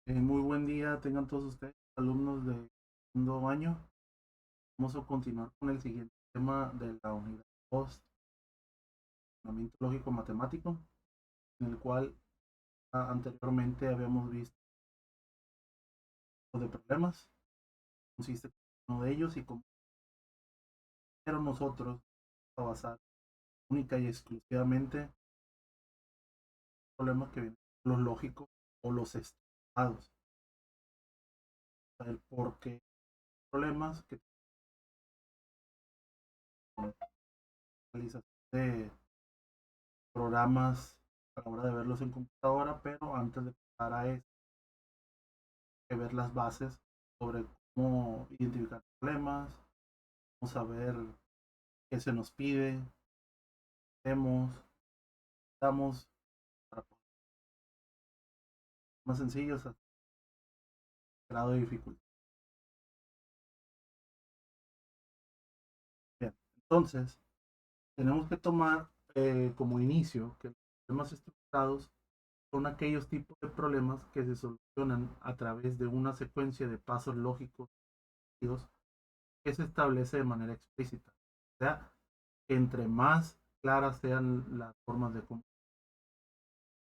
Muy buen día, tengan todos ustedes, alumnos de segundo año. Vamos a continuar con el siguiente tema de la unidad 2, razonamiento lógico matemático, en el cual anteriormente habíamos visto de problemas, consiste en uno de ellos y cómo pero nosotros a basar única y exclusivamente en problemas que vienen los lógicos o los estimados, el por qué problemas que realización de programas a la hora de verlos en computadora, pero antes de pasar a eso, hay que ver las bases sobre cómo identificar problemas, cómo saber qué se nos pide, hacemos, damos para poder más sencillos a grado de dificultad. Bien, entonces tenemos que tomar como inicio que los problemas estructurados son aquellos tipos de problemas que se solucionan a través de una secuencia de pasos lógicos que se establece de manera explícita. O sea, entre más claras sean las formas de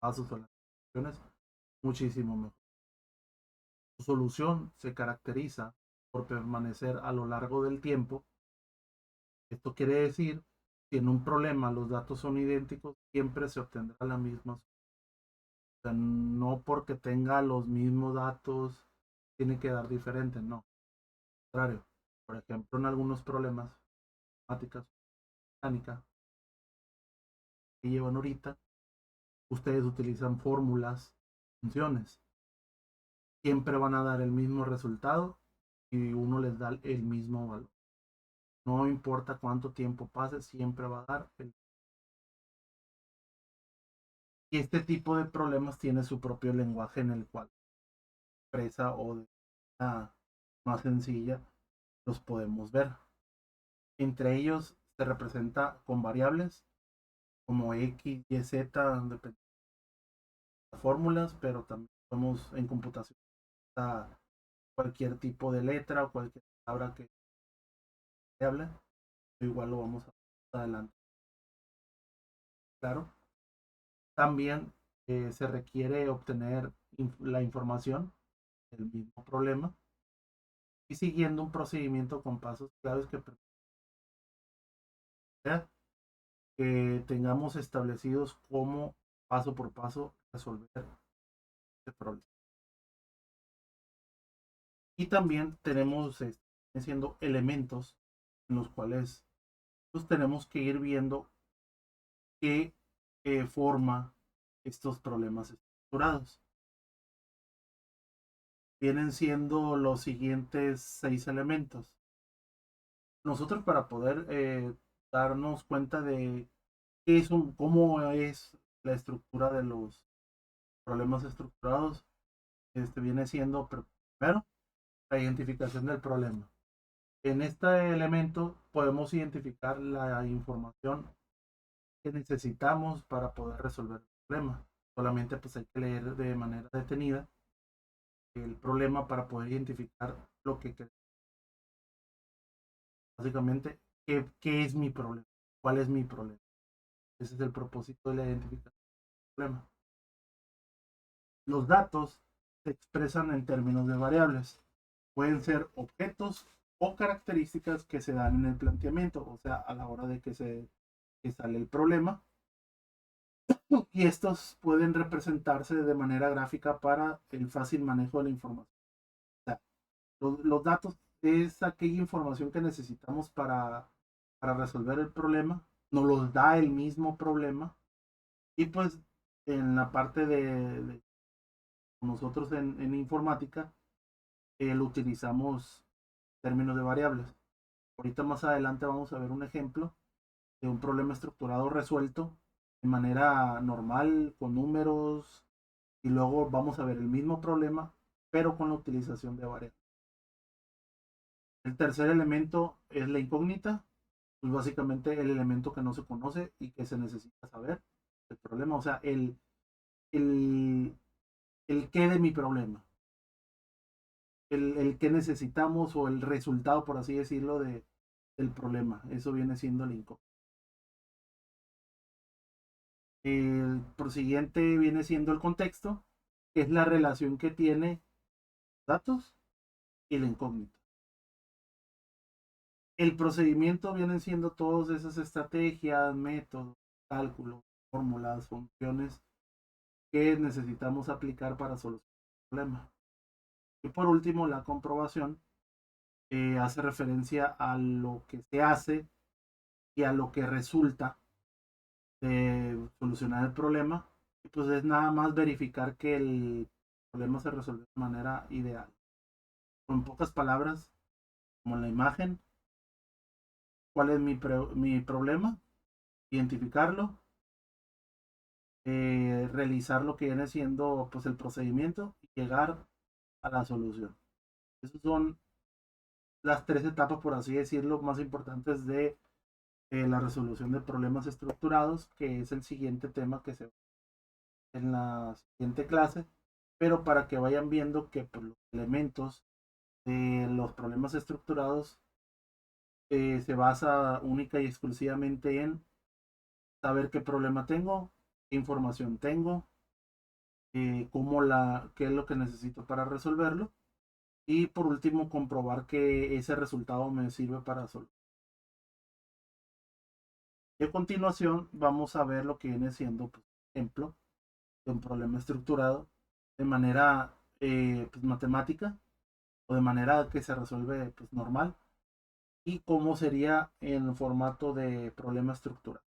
pasos o las soluciones, muchísimo mejor. Su solución se caracteriza por permanecer a lo largo del tiempo. Esto quiere decir que en un problema los datos son idénticos, siempre se obtendrá la misma solución. O sea, no porque tenga los mismos datos tiene que dar diferente, no. Al contrario, por ejemplo, en algunos problemas matemáticas, mecánica, que llevan ahorita, ustedes utilizan fórmulas, funciones. Siempre van a dar el mismo resultado y uno les da el mismo valor. No importa cuánto tiempo pase, siempre va a dar el... Y este tipo de problemas tiene su propio lenguaje en el cual expresa o de manera más sencilla los podemos ver. Entre ellos se representa con variables como X, Y, Z, dependiendo de las fórmulas, pero también podemos en computación cualquier tipo de letra o cualquier palabra que se hable. Igual lo vamos a ver adelante. Claro. También se requiere obtener la información del mismo problema y siguiendo un procedimiento con pasos claves que permita que tengamos establecidos cómo paso por paso resolver este problema. Y también tenemos siendo elementos en los cuales pues, tenemos que ir viendo qué forma estos problemas estructurados. Vienen siendo los siguientes 6 elementos. Nosotros para poder darnos cuenta de qué es cómo es la estructura de los problemas estructurados, viene siendo primero la identificación del problema. En este elemento podemos identificar la información que necesitamos para poder resolver el problema. Solamente pues hay que leer de manera detenida el problema para poder identificar lo que básicamente qué es mi problema, cuál es mi problema. Ese es el propósito de la identificación del problema. Los datos se expresan en términos de variables. Pueden ser objetos o características que se dan en el planteamiento, o sea, a la hora de que sale el problema. Y estos pueden representarse de manera gráfica para el fácil manejo de la información. O sea, los datos es aquella información que necesitamos para resolver el problema. Nos los da el mismo problema. Y pues en la parte de nosotros en informática lo utilizamos términos de variables. Ahorita más adelante vamos a ver un ejemplo de un problema estructurado resuelto de manera normal, con números, y luego vamos a ver el mismo problema, pero con la utilización de variables. El tercer elemento es la incógnita, pues básicamente el elemento que no se conoce y que se necesita saber el problema, o sea, el qué de mi problema. el que necesitamos o el resultado, por así decirlo, del problema. Eso viene siendo el incógnito. El prosiguiente viene siendo el contexto, que es la relación que tiene datos y la incógnita. El procedimiento vienen siendo todas esas estrategias, métodos, cálculos, fórmulas, funciones que necesitamos aplicar para solucionar el problema. Y por último, la comprobación hace referencia a lo que se hace y a lo que resulta de solucionar el problema. Y pues es nada más verificar que el problema se resuelve de manera ideal. En pocas palabras, como en la imagen, ¿cuál es mi problema? Identificarlo, realizar lo que viene siendo pues el procedimiento y llegar a la solución. Esas son las tres etapas, por así decirlo, más importantes de la resolución de problemas estructurados, que es el siguiente tema que se ve en la siguiente clase, pero para que vayan viendo que pues, los elementos de los problemas estructurados se basa única y exclusivamente en saber qué problema tengo, qué información tengo, qué es lo que necesito para resolverlo y por último comprobar que ese resultado me sirve para resolver. Y a continuación vamos a ver lo que viene siendo, por ejemplo, de un problema estructurado de manera pues, matemática o de manera que se resuelve pues, normal y cómo sería en formato de problema estructurado.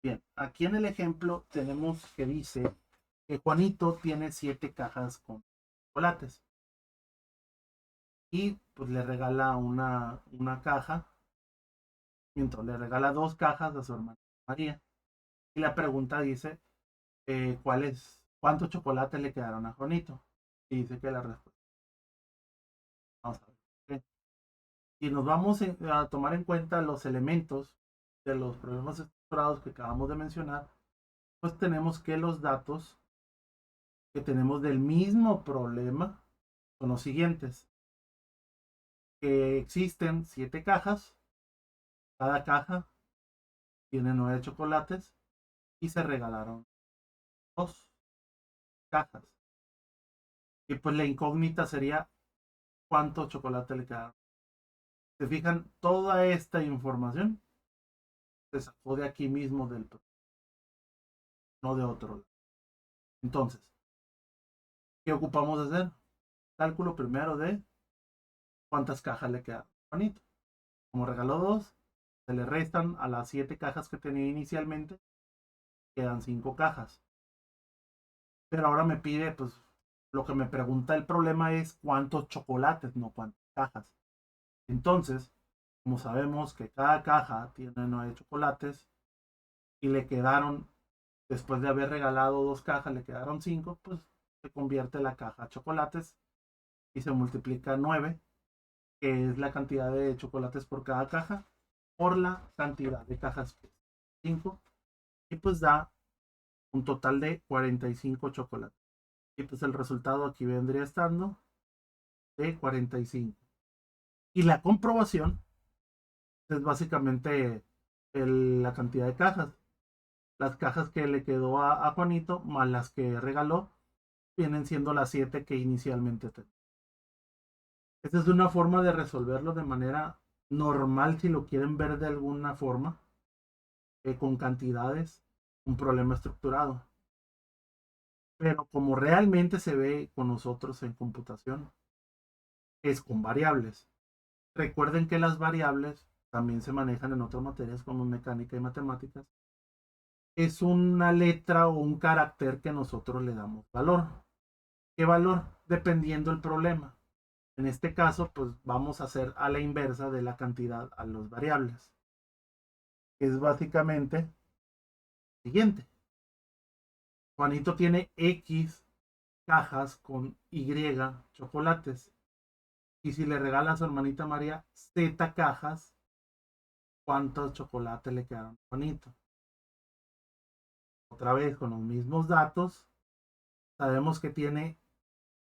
Bien, aquí en el ejemplo tenemos que dice que Juanito tiene 7 cajas con chocolates y pues le regala una caja, mientras le regala 2 cajas a su hermana María. Y la pregunta dice, ¿cuántos chocolates le quedaron a Juanito? Y dice que la respuesta. Vamos a ver. ¿Okay? Y nos vamos a tomar en cuenta los elementos de los problemas estructurados que acabamos de mencionar, pues tenemos que los datos que tenemos del mismo problema son los siguientes. Que existen 7 cajas, cada caja tiene 9 chocolates y se regalaron 2 cajas. Y pues la incógnita sería cuántos chocolates le quedaron. Se fijan, toda esta información se sacó de aquí mismo del no de otro lado. Entonces, ¿qué ocupamos hacer? Cálculo primero de cuántas cajas le quedaron a Juanito. Como regaló 2, se le restan a las 7 cajas que tenía inicialmente, quedan 5 cajas. Pero ahora me pide, pues, lo que me pregunta el problema es cuántos chocolates, no cuántas cajas. Entonces, como sabemos que cada caja tiene 9 chocolates y le quedaron, después de haber regalado 2 cajas, le quedaron 5, pues se convierte la caja a chocolates y se multiplica 9, que es la cantidad de chocolates por cada caja, por la cantidad de cajas que es 5, y pues da un total de 45 chocolates. Y pues el resultado aquí vendría estando de 45. Y la comprobación es básicamente la cantidad de cajas. Las cajas que le quedó a Juanito más las que regaló vienen siendo las 7 que inicialmente tenía. Esta es una forma de resolverlo de manera normal si lo quieren ver de alguna forma, con cantidades, un problema estructurado. Pero como realmente se ve con nosotros en computación, es con variables. Recuerden que las variables también se manejan en otras materias como mecánica y matemáticas. Es una letra o un carácter que nosotros le damos valor. ¿Qué valor? Dependiendo del problema. En este caso, pues vamos a hacer a la inversa de la cantidad a las variables. Es básicamente el siguiente. Juanito tiene X cajas con Y chocolates. Y si le regala a su hermanita María Z cajas, ¿cuántos chocolates le quedaron a Juanito? Otra vez con los mismos datos, sabemos que tiene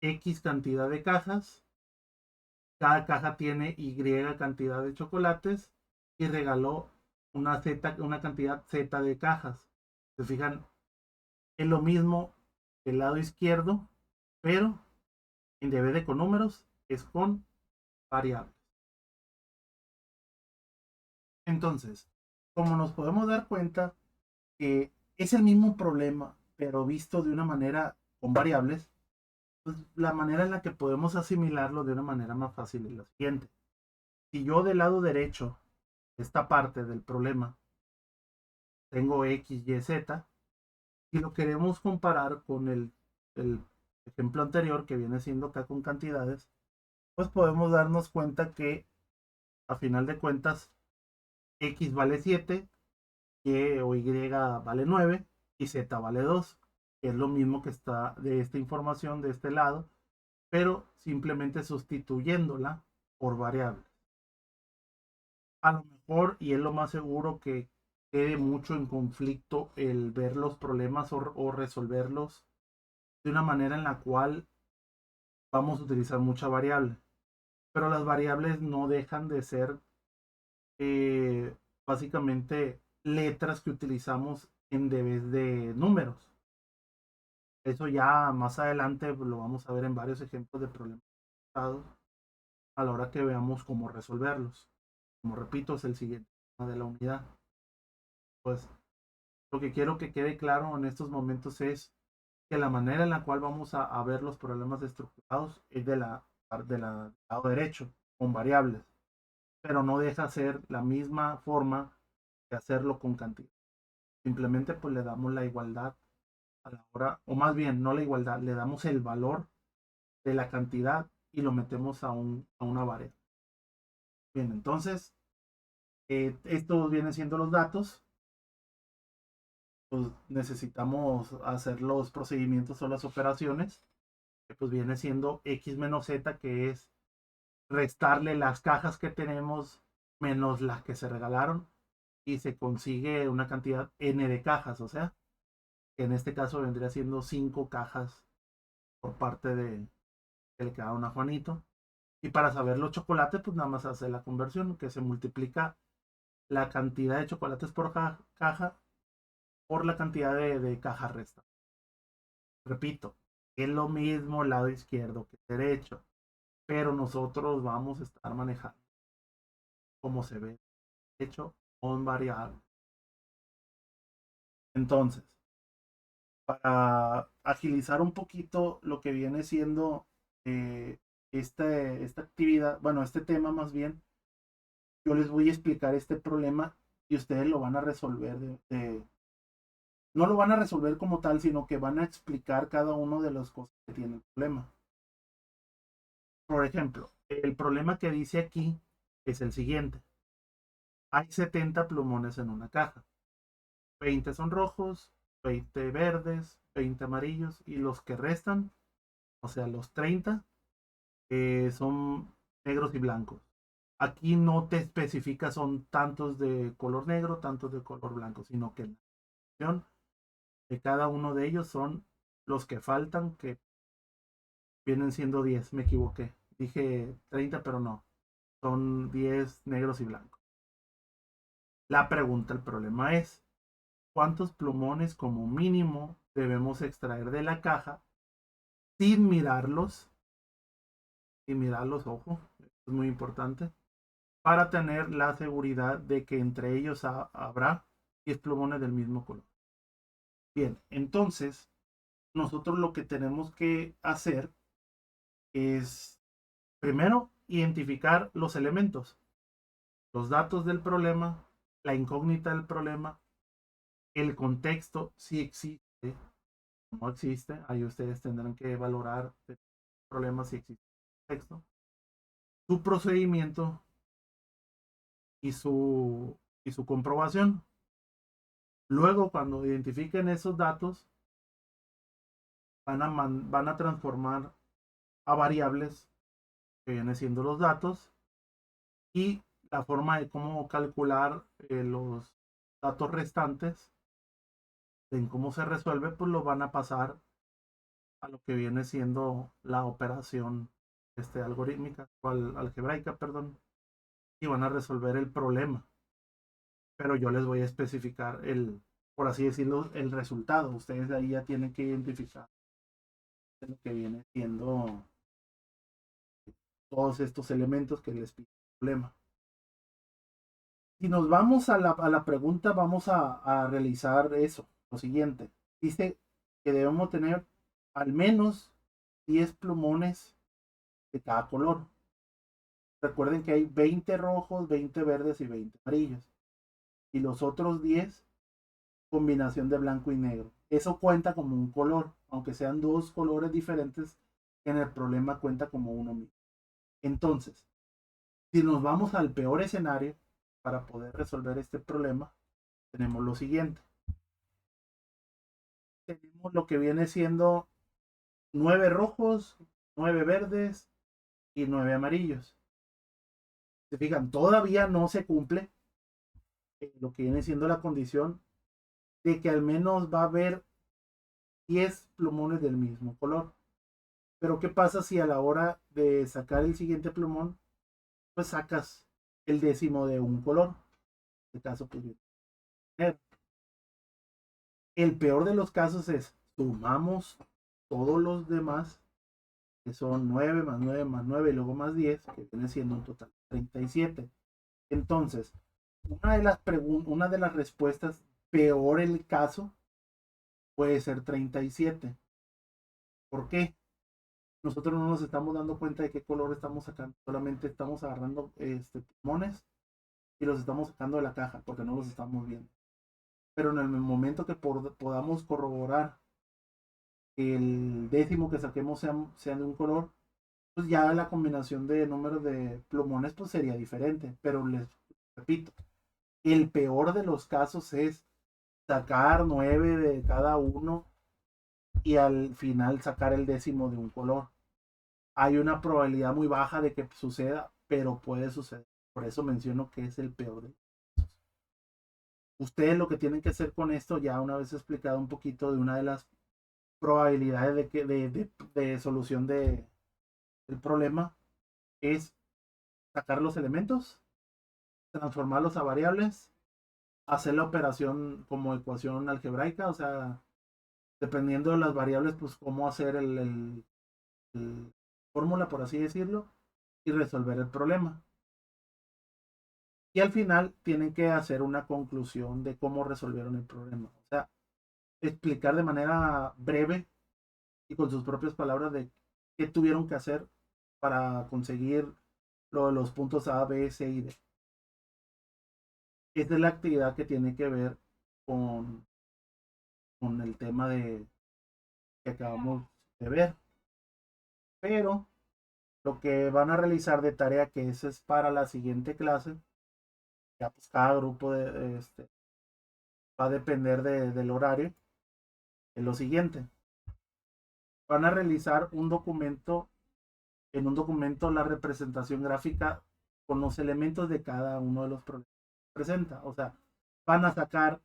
X cantidad de cajas, cada caja tiene Y cantidad de chocolates y regaló una cantidad Z de cajas. Se fijan, es lo mismo el lado izquierdo, pero en vez de con números, es con variables. Entonces, como nos podemos dar cuenta que es el mismo problema, pero visto de una manera con variables, pues la manera en la que podemos asimilarlo de una manera más fácil es la siguiente. Si yo del lado derecho, esta parte del problema, tengo X, Y, Z, y lo queremos comparar con el ejemplo anterior que viene siendo acá con cantidades, pues podemos darnos cuenta que a final de cuentas X vale 7, Y o Y vale 9 y Z vale 2, que es lo mismo que está de esta información de este lado, pero simplemente sustituyéndola por variables. A lo mejor, y es lo más seguro, que quede mucho en conflicto el ver los problemas o resolverlos de una manera en la cual vamos a utilizar mucha variable. Pero las variables no dejan de ser eh, básicamente letras que utilizamos en vez de números. Eso ya más adelante lo vamos a ver en varios ejemplos de problemas a la hora que veamos cómo resolverlos. Como repito, es el siguiente tema de la unidad. Pues lo que quiero que quede claro en estos momentos es que la manera en la cual vamos a ver los problemas estructurados es del lado derecho, con variables, pero no deja ser la misma forma de hacerlo con cantidad. Simplemente pues le damos la igualdad a la hora, o más bien no la igualdad, le damos el valor de la cantidad y lo metemos a una variable. Bien, entonces, esto viene siendo los datos. Pues necesitamos hacer los procedimientos o las operaciones, que pues viene siendo X menos Z, que es restarle las cajas que tenemos menos las que se regalaron y se consigue una cantidad N de cajas, o sea, que en este caso vendría siendo 5 cajas por parte de que le quedaron a Juanito. Y para saber los chocolates, pues nada más hace la conversión, que se multiplica la cantidad de chocolates por caja por la cantidad de cajas resta. Repito, es lo mismo el lado izquierdo que el derecho, pero nosotros vamos a estar manejando como se ve hecho con variables. Entonces, para agilizar un poquito lo que viene siendo esta actividad, bueno, este tema más bien, yo les voy a explicar este problema y ustedes lo van a resolver no lo van a resolver como tal, sino que van a explicar cada uno de las cosas que tiene el problema. Por ejemplo, el problema que dice aquí es el siguiente. Hay 70 plumones en una caja. 20 son rojos, 20 verdes, 20 amarillos y los que restan, o sea, los 30, son negros y blancos. Aquí no te especifica son tantos de color negro, tantos de color blanco, sino que la opción de cada uno de ellos son los que faltan, que vienen siendo 10. Me equivoqué. Dije 30, pero no. Son 10 negros y blancos. La pregunta, el problema es, ¿cuántos plumones como mínimo debemos extraer de la caja sin mirarlos? Sin mirarlos, ojo, es muy importante, para tener la seguridad de que entre ellos habrá 10 plumones del mismo color. Bien, entonces nosotros lo que tenemos que hacer es primero identificar los elementos, los datos del problema, la incógnita del problema, el contexto, si existe o no existe. Ahí ustedes tendrán que valorar el problema si existe contexto, su procedimiento y su comprobación. Luego, cuando identifiquen esos datos, van a transformar a variables que vienen siendo los datos y la forma de cómo calcular los datos restantes, en cómo se resuelve, pues lo van a pasar a lo que viene siendo la operación algorítmica o algebraica, perdón, y van a resolver el problema. Pero yo les voy a especificar por así decirlo, el resultado. Ustedes ahí ya tienen que identificar lo que viene siendo todos estos elementos que les pide el problema. Si nos vamos a la pregunta, vamos a realizar eso, lo siguiente. Dice que debemos tener al menos 10 plumones de cada color. Recuerden que hay 20 rojos, 20 verdes y 20 amarillos. Y los otros 10, combinación de blanco y negro. Eso cuenta como un color, aunque sean dos colores diferentes, en el problema cuenta como uno mismo. Entonces, si nos vamos al peor escenario para poder resolver este problema, tenemos lo siguiente. Tenemos lo que viene siendo 9 rojos, 9 verdes y 9 amarillos. Se fijan, todavía no se cumple lo que viene siendo la condición de que al menos va a haber 10 plumones del mismo color. Pero ¿qué pasa si a la hora de sacar el siguiente plumón, pues sacas el décimo de un color? En este caso, pues negro. El peor de los casos es sumamos todos los demás, que son 9 más 9 más 9 y luego más 10, que viene siendo un total de 37. Entonces, una de las respuestas, peor el caso, puede ser 37. ¿Por qué? Nosotros no nos estamos dando cuenta de qué color estamos sacando, solamente estamos agarrando plumones y los estamos sacando de la caja porque no los estamos viendo. Pero en el momento que podamos corroborar que el décimo que saquemos sea de un color, pues ya la combinación de números de plumones pues sería diferente. Pero les repito, el peor de los casos es sacar 9 de cada uno y al final sacar el décimo de un color. Hay una probabilidad muy baja de que suceda, pero puede suceder. Por eso menciono que es el peor de los casos. Ustedes lo que tienen que hacer con esto, ya una vez explicado un poquito de una de las probabilidades de solución del problema, es sacar los elementos, transformarlos a variables, hacer la operación como ecuación algebraica, o sea, dependiendo de las variables, pues cómo hacer el fórmula, por así decirlo, y resolver el problema. Y al final tienen que hacer una conclusión de cómo resolvieron el problema. O sea, explicar de manera breve y con sus propias palabras de qué tuvieron que hacer para conseguir los puntos A, B, C y D. Esta es la actividad que tiene que ver con, con el tema que acabamos de ver. Pero lo que van a realizar de tarea, que eso es para la siguiente clase, ya pues cada grupo va a depender del horario, es lo siguiente. Van a realizar un documento, en un documento la representación gráfica con los elementos de cada uno de los problemas que presenta. O sea, van a sacar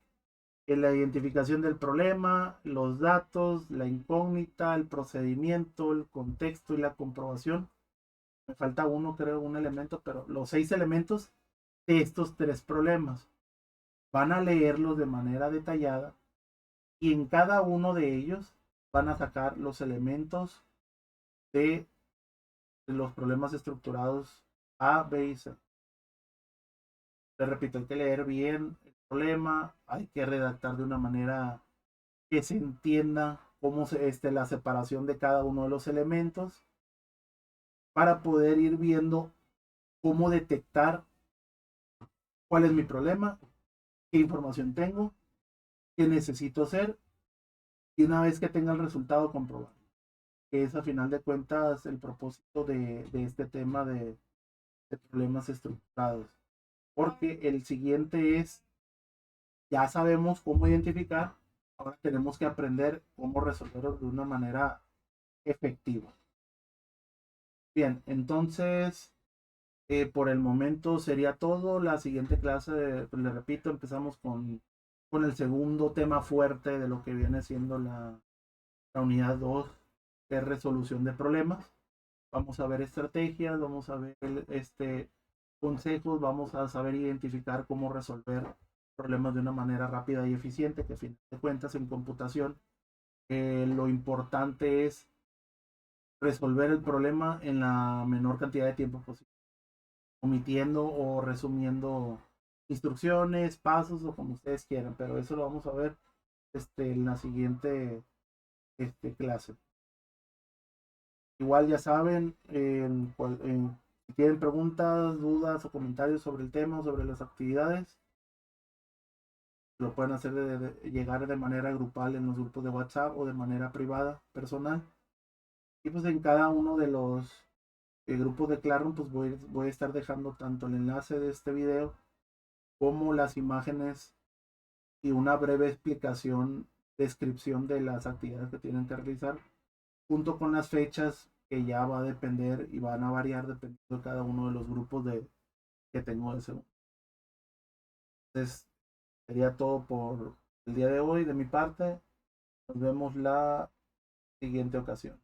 la identificación del problema, los datos, la incógnita, el procedimiento, el contexto y la comprobación. Me falta uno, creo, un elemento, pero los 6 elementos de estos 3 problemas. Van a leerlos de manera detallada y en cada uno de ellos van a sacar los elementos de los problemas estructurados A, B y C. Les repito, hay que leer bien el problema, hay que redactar de una manera que se entienda cómo la separación de cada uno de los elementos para poder ir viendo cómo detectar cuál es mi problema, qué información tengo, qué necesito hacer y una vez que tenga el resultado comprobar. Que es a final de cuentas el propósito de este tema de problemas estructurados. Porque el siguiente es, ya sabemos cómo identificar, ahora tenemos que aprender cómo resolverlo de una manera efectiva. Bien, entonces, por el momento sería todo. La siguiente clase, pues, le repito, empezamos con el segundo tema fuerte de lo que viene siendo la unidad 2 que es resolución de problemas. Vamos a ver estrategias, vamos a ver consejos, vamos a saber identificar cómo resolver problemas de una manera rápida y eficiente, que a fin de cuentas en computación lo importante es resolver el problema en la menor cantidad de tiempo posible, omitiendo o resumiendo instrucciones, pasos o como ustedes quieran, pero eso lo vamos a ver en la siguiente clase. Igual ya saben, si tienen preguntas, dudas o comentarios sobre el tema o sobre las actividades, lo pueden hacer llegar de manera grupal en los grupos de WhatsApp o de manera privada, personal. Y pues en cada uno de los grupos de Classroom pues voy a estar dejando tanto el enlace de este video como las imágenes y una breve explicación, descripción de las actividades que tienen que realizar, junto con las fechas que ya va a depender y van a variar dependiendo de cada uno de los grupos que tengo de segundo. Entonces, sería todo por el día de hoy de mi parte. Nos vemos la siguiente ocasión.